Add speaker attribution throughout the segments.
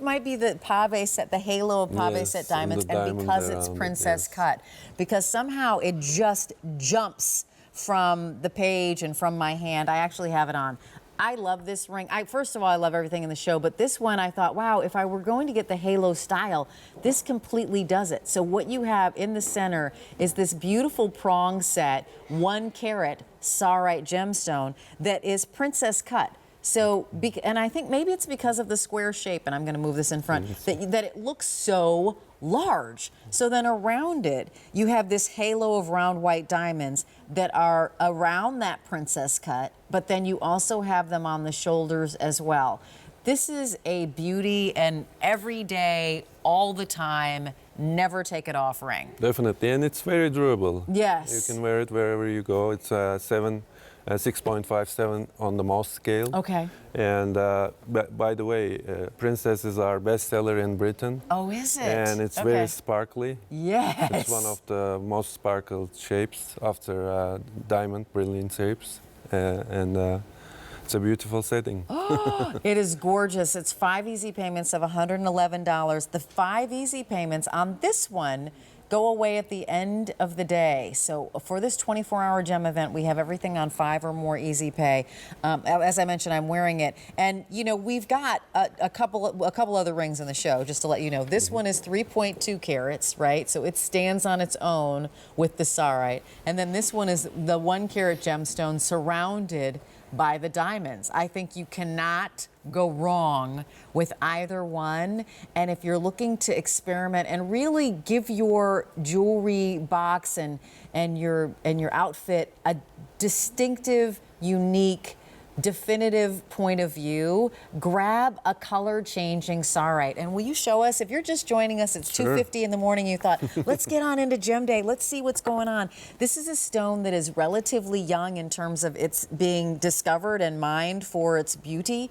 Speaker 1: might be the Pave set, the halo of Pave
Speaker 2: Yes,
Speaker 1: set diamonds,
Speaker 2: and the
Speaker 1: and because
Speaker 2: diamonds
Speaker 1: it's
Speaker 2: around it,
Speaker 1: princess
Speaker 2: yes.
Speaker 1: cut, because somehow it just jumps from the page and from my hand. I actually have it on. I love this ring. First of all, I love everything in the show, but this one I thought, wow, if I were going to get the halo style, this completely does it. So what you have in the center is this beautiful prong set, 1 carat Czarite gemstone that is princess cut. So, and I think maybe it's because of the square shape, and I'm going to move this in front, that it looks so large. So then around it, you have this halo of round white diamonds that are around that princess cut, but then you also have them on the shoulders as well. This is a beauty and every day, all the time, never take it off ring.
Speaker 2: Definitely, and it's very durable.
Speaker 1: Yes.
Speaker 2: You can wear it wherever you go. It's 6.57 on the Moss scale.
Speaker 1: Okay.
Speaker 2: And by the way, Princess is our bestseller in Britain.
Speaker 1: Oh, is it?
Speaker 2: And it's very sparkly.
Speaker 1: Yes.
Speaker 2: It's one of the most sparkled shapes after diamond, brilliant shapes. It's a beautiful setting.
Speaker 1: It is gorgeous. It's 5 easy payments of $111. The 5 easy payments on this one go away at the end of the day. So for this 24-hour gem event, we have everything on 5 or more easy pay. As I mentioned, I'm wearing it. And, you know, we've got a couple other rings in the show, just to let you know. This one is 3.2 carats, right? So it stands on its own with the Czarite. And then this one is the 1 carat gemstone surrounded by the diamonds. I think you cannot go wrong with either one. And if you're looking to experiment and really give your jewelry box and your outfit a distinctive, unique, definitive point of view, grab a color-changing Czarite. And will you show us, if you're just joining us, it's 2:50 in the morning, you thought, let's get on into Gem Day, let's see what's going on. This is a stone that is relatively young in terms of its being discovered and mined for its beauty.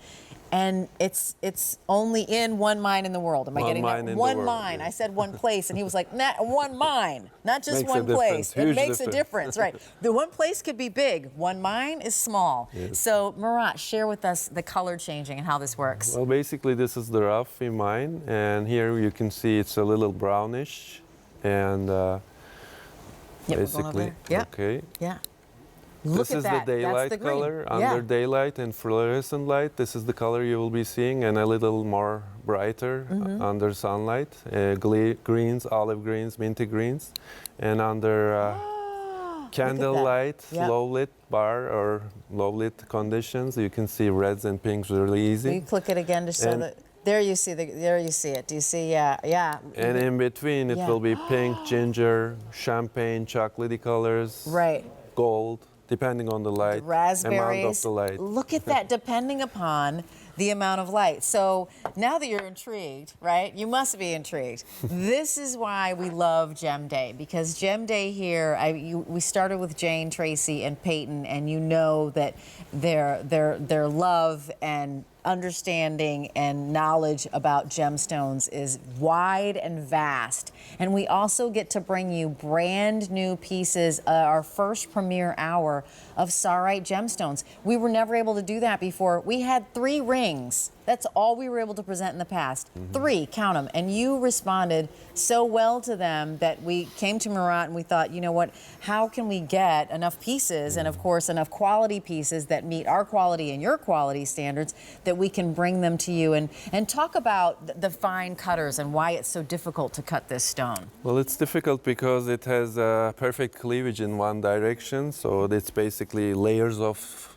Speaker 1: And it's only in one mine in the world. Am I getting that? One mine. I said one place, and he was like, nah, one mine, not just one place. It makes a difference, right? The one place could be big. One mine is small.
Speaker 2: Yes.
Speaker 1: So, Murat, share with us the color changing and how this works.
Speaker 2: Well, basically, this is the rough in mine, and here you can see it's a little brownish, and basically, okay.
Speaker 1: Yeah.
Speaker 2: This is the daylight color. Under daylight and fluorescent light, this is the color you will be seeing, and a little more brighter under sunlight. Greens, olive greens, minty greens. And under candlelight, low-lit bar or low-lit conditions, you can see reds and pinks really easy.
Speaker 1: Will you click it again to show that? There you see it. Do you see? Yeah.
Speaker 2: And in between, it will be pink, ginger, champagne, chocolatey colors.
Speaker 1: Right.
Speaker 2: Gold. Depending on the light,
Speaker 1: raspberries.
Speaker 2: amount of the light.
Speaker 1: Look at that, depending upon the amount of light. So now that you're intrigued, right? You must be intrigued. This is why we love Gem Day, because Gem Day here, we started with Jane, Tracy, and Peyton, and you know that their love and understanding and knowledge about gemstones is wide and vast. And we also get to bring you brand new pieces, our first premiere hour of Czarite gemstones. We were never able to do that before. We had 3 rings. That's all we were able to present in the past. 3, count them. And you responded so well to them that we came to Murat and we thought, you know what, how can we get enough pieces and of course enough quality pieces that meet our quality and your quality standards that we can bring them to you and talk about the fine cutters and why it's so difficult to cut this stone.
Speaker 2: Well, it's difficult because it has perfect cleavage in one direction, so it's basically layers of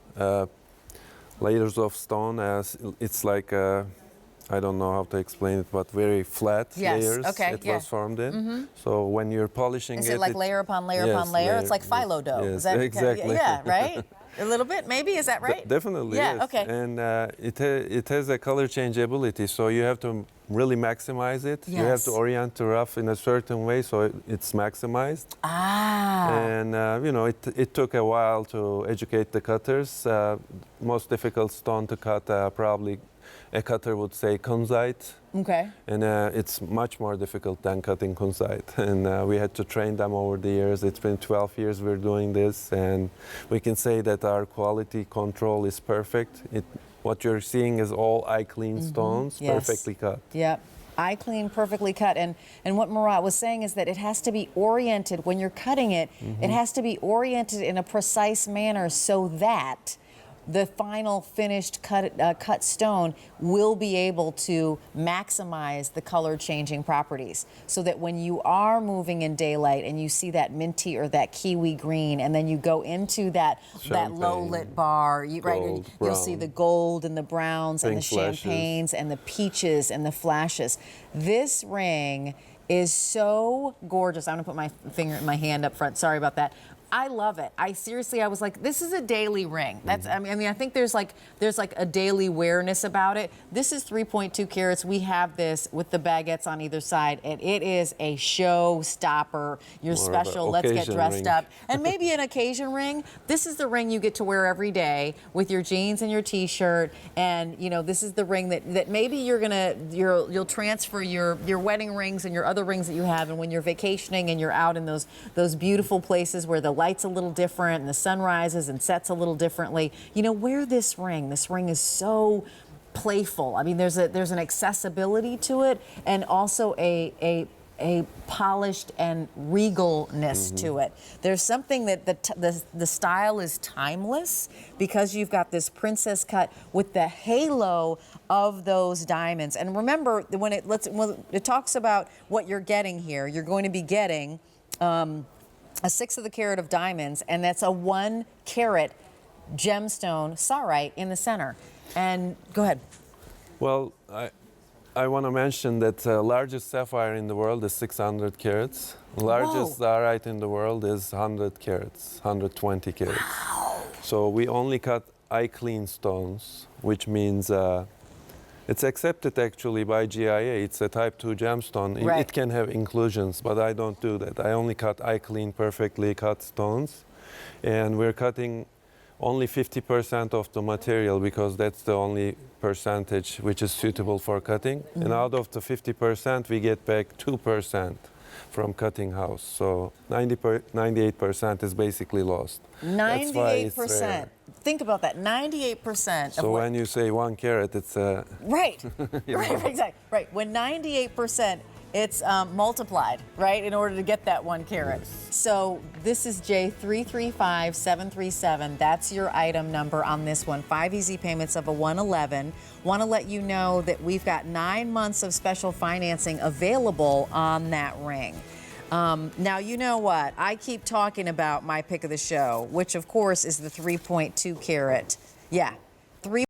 Speaker 2: stone. As it's like I don't know how to explain it, but very flat layers it was formed in. So when you're polishing
Speaker 1: is it like layer upon layer upon layer? It's like phyllo dough.
Speaker 2: Yes,
Speaker 1: is that
Speaker 2: exactly.
Speaker 1: Yeah, right? A little bit, maybe. Is that right?
Speaker 2: Definitely.
Speaker 1: Yeah.
Speaker 2: Yes.
Speaker 1: Okay.
Speaker 2: And it has a color changeability, so you have to really maximize it.
Speaker 1: Yes.
Speaker 2: You have to orient the rough in a certain way so it's maximized. And you know, it took a while to educate the cutters. Most difficult stone to cut, probably a cutter would say kunzite.
Speaker 1: Okay.
Speaker 2: And it's much more difficult than cutting kunzite. And we had to train them over the years. It's been 12 years we're doing this, and we can say that our quality control is perfect. What you're seeing is all eye clean stones,
Speaker 1: Yes.
Speaker 2: perfectly cut.
Speaker 1: Yep. Eye clean, perfectly cut. And what Murat was saying is that it has to be oriented when you're cutting it. It has to be oriented in a precise manner so that the final finished cut stone will be able to maximize the color changing properties, so that when you are moving in daylight and you see that minty or that kiwi green, and then you go into that low lit bar, you'll see the gold and the browns and the champagnes and the peaches and the flashes. This ring is so gorgeous. I'm gonna put my hand up front. Sorry about that. I love it. I was like, this is a daily ring. That's, I mean, I think there's like a daily wearness about it. This is 3.2 carats. We have this with the baguettes on either side, and it is a showstopper. You're special. Let's get dressed up, and maybe an occasion ring. This is the ring you get to wear every day with your jeans and your T-shirt, and this is the ring that maybe you'll transfer your wedding rings and your other rings that you have, and when you're vacationing and you're out in those beautiful places where the light's a little different and the sun rises and sets a little differently, wear this ring. This ring is so playful. I mean, there's an accessibility to it, and also a polished and regalness to it. There's something that the style is timeless, because you've got this princess cut with the halo of those diamonds. And remember, when it talks about what you're getting here, you're going to be getting a 1/6 of the carat of diamonds, and that's a 1 carat gemstone Csarite in the center. And go ahead.
Speaker 2: Well, I want to mention that the largest sapphire in the world is 600 carats. The largest Csarite in the world is 100 carats, 120 carats. Wow. So we only cut eye clean stones, which means it's accepted actually by GIA. It's a type 2 gemstone.
Speaker 1: Right.
Speaker 2: It can have inclusions, but I don't do that. I only cut eye clean, perfectly cut stones. And we're cutting only 50% of the material, because that's the only percentage which is suitable for cutting. And out of the 50%, we get back 2% from cutting house. So 98% is basically lost.
Speaker 1: 98%. Think about that. 98%.
Speaker 2: So when you say 1 carat, it's
Speaker 1: right. Right. Exactly. Right. When 98%, it's multiplied, right, in order to get that 1 carat.
Speaker 2: Yes.
Speaker 1: So this is J335737. That's your item number on this one. 5 easy payments of a 111. Want to let you know that we've got 9 months of special financing available on that ring. Now, you know what? I keep talking about my pick of the show, which of course is the 3.2 carat. Yeah.